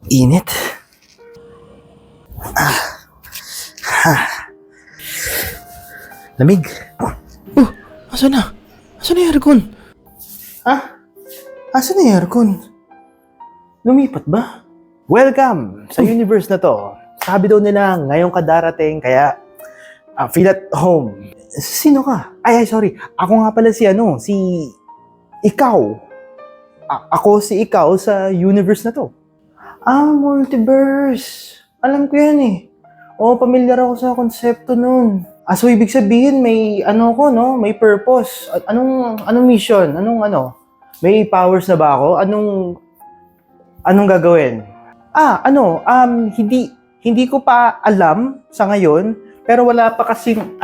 Init. Lamig. Oh, asan na? Asan na yung aircon? Asan na yung aircon? Lumipat ba? Welcome sa universe na to. Sabi daw nila ngayong ka darating, kaya feel at home. Sino ka? Ay, sorry. Ako nga pala si Ikaw. Ako si Ikaw sa universe na to. Multiverse. Alam ko yan eh. Oo, pamilyar ako sa konsepto nun. So ibig sabihin may may purpose. Anong mission? May powers na ba ako? Anong gagawin? Hindi ko pa alam sa ngayon, pero wala pa kasing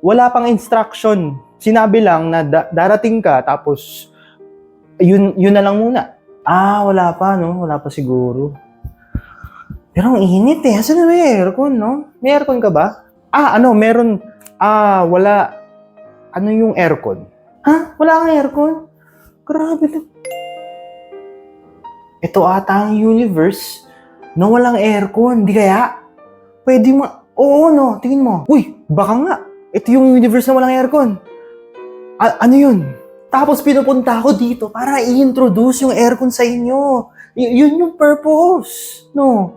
wala pang instruction. Sinabi lang na darating ka, tapos yun na lang muna. Wala pa, no? Wala pa siguro. Pero ang init eh. Asan na may aircon, no? May aircon ka ba? Meron. Wala. Ano yung aircon? Wala kang aircon? Grabe to. Ito ata ang universe na walang aircon. Di kaya? Pwede mo. Oo, no? Tingin mo. Uy, baka nga. Ito yung universe na walang aircon. Ano yun? Tapos pinupunta ako dito para i-introduce yung aircon sa inyo. Yun yung purpose. No?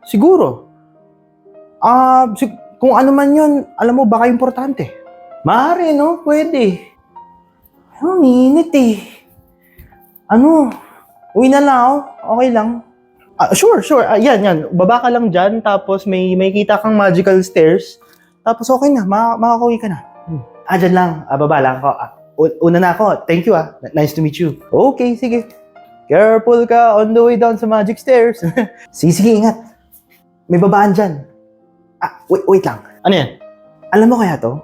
Siguro. Kung ano man yun, alam mo, baka importante. Maaari, no? Pwede. Ang init eh. Uwi na lang ako. Okay lang. Sure. Yan. Baba ka lang dyan, tapos may kita kang magical stairs. Tapos okay na, makakauwi ka na. Dyan lang. Baba lang ako. Una na ako. Thank you Nice to meet you. Okay, sige. Careful ka on the way down sa magic stairs. Sige, ingat. May babaan dyan. Wait lang. Ano yan? Alam mo kaya to?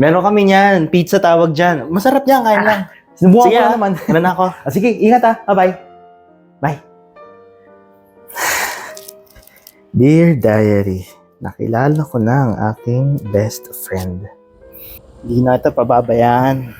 Meron kami niyan. Pizza tawag dyan. Masarap yan, kain lang. Sinubukan Sige, ko na naman. Ano na ako? Sige, ingat Bye-bye. Bye. Dear Diary, nakilala ko na ang aking best friend. Hindi na ito pababayaan.